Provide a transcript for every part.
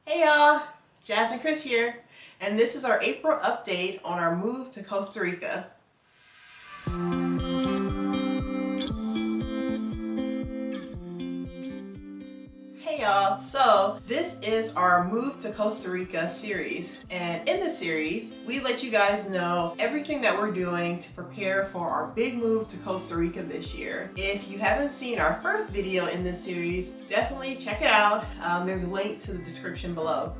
Hey y'all, Jazz and Chris here, and this is our April update on our move to Costa Rica. Hey y'all, so this is our Move to Costa Rica series, and in this series we let you guys know everything that we're doing to prepare for our big move to Costa Rica this year. If you haven't seen our first video in this series, definitely check it out. There's a link to the description below.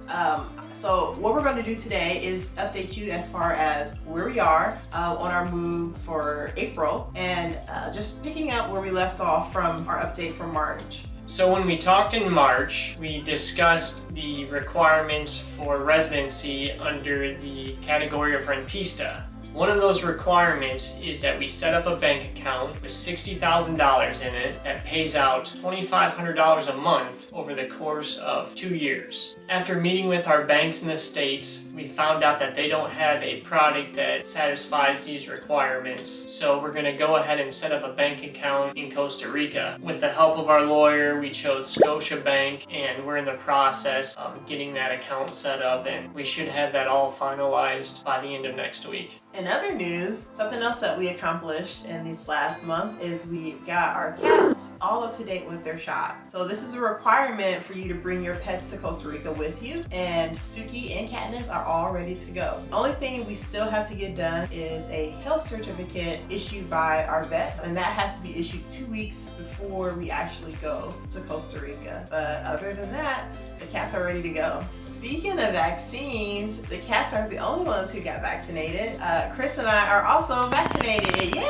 So what we're going to do today is update you as far as where we are on our move for April, and just picking up where we left off from our update from March. So when we talked in March, we discussed the requirements for residency under the category of rentista. One of those requirements is that we set up a bank account with $60,000 in it that pays out $2,500 a month over the course of 2 years. After meeting with our banks in the States, we found out that they don't have a product that satisfies these requirements. So we're going to go ahead and set up a bank account in Costa Rica. With the help of our lawyer, we chose Scotiabank, and we're in the process of getting that account set up, and we should have that all finalized by the end of next week. In other news, something else that we accomplished in this last month is we got our cats all up to date with their shot. So this is a requirement for you to bring your pets to Costa Rica with you, and Suki and Katniss are all ready to go. The only thing we still have to get done is a health certificate issued by our vet, and that has to be issued 2 weeks before we actually go to Costa Rica. But other than that, the cats are ready to go. Speaking of vaccines, the cats aren't the only ones who got vaccinated. Chris and I are also vaccinated. Yay!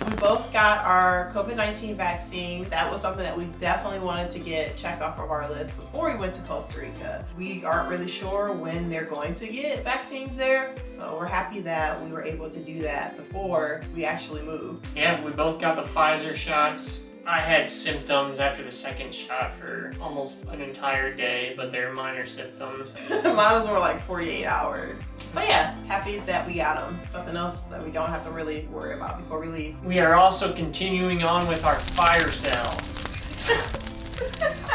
We both got our COVID-19 vaccine. That was something that we definitely wanted to get checked off of our list before we went to Costa Rica. We aren't really sure when they're going to get vaccines there, so we're happy that we were able to do that before we actually moved. Yeah, we both got the Pfizer shots. I had symptoms after the second shot for almost an entire day, but they're minor symptoms. Mine was more like 48 hours. So yeah, happy that we got them. Something else that we don't have to really worry about before we leave. We are also continuing on with our fire sale.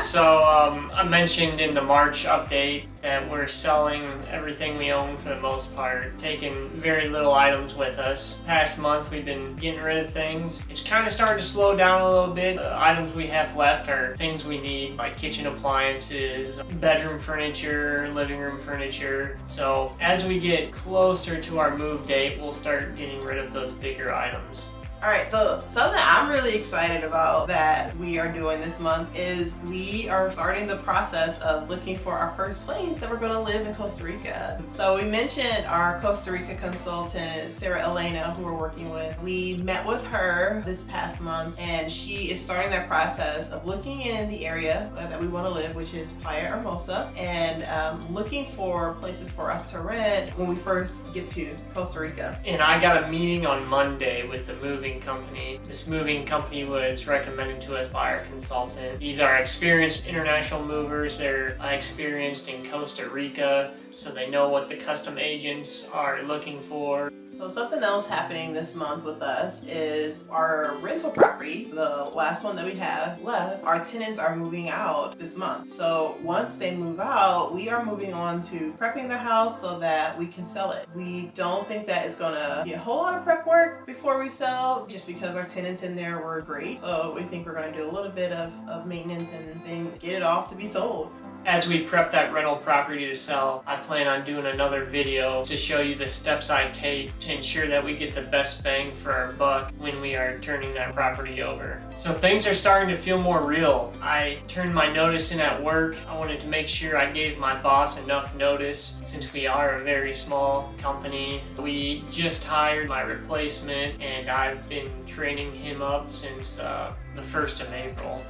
So I mentioned in the March update that we're selling everything we own for the most part, taking very little items with us. Past month we've been getting rid of things. It's kind of starting to slow down a little bit. The items we have left are things we need, like kitchen appliances, bedroom furniture, living room furniture. So as we get closer to our move date, we'll start getting rid of those bigger items. Alright, so something I'm really excited about that we are doing this month is we are starting the process of looking for our first place that we're going to live in Costa Rica. So we mentioned our Costa Rica consultant, Sarah Elena, who we're working with. We met with her this past month, and she is starting that process of looking in the area that we want to live, which is Playa Hermosa, and looking for places for us to rent when we first get to Costa Rica. And I got a meeting on Monday with the moving company. This moving company was recommended to us by our consultant. These are experienced international movers. They're experienced in Costa Rica, so they know what the custom agents are looking for. So something else happening this month with us is our rental property, the last one that we have left. Our tenants are moving out this month. So once they move out, we are moving on to prepping the house so that we can sell it. We don't think that it's gonna be a whole lot of prep work before we sell, just because our tenants in there were great. So we think we're gonna do a little bit of maintenance and then get it off to be sold. As we prep that rental property to sell, I plan on doing another video to show you the steps I take to ensure that we get the best bang for our buck when we are turning that property over. So things are starting to feel more real. I turned my notice in at work. I wanted to make sure I gave my boss enough notice since we are a very small company. We just hired my replacement, and I've been training him up since the 1st of April.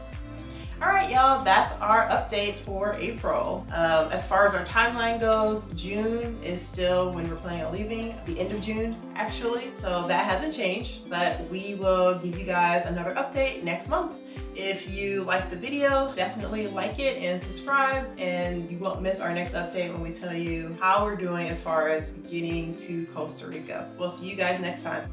Alright y'all, that's our update for April. As far as our timeline goes, June is still when we're planning on leaving, the end of June actually, so that hasn't changed, but we will give you guys another update next month. If you like the video, definitely like it and subscribe, and you won't miss our next update when we tell you how we're doing as far as getting to Costa Rica. We'll see you guys next time.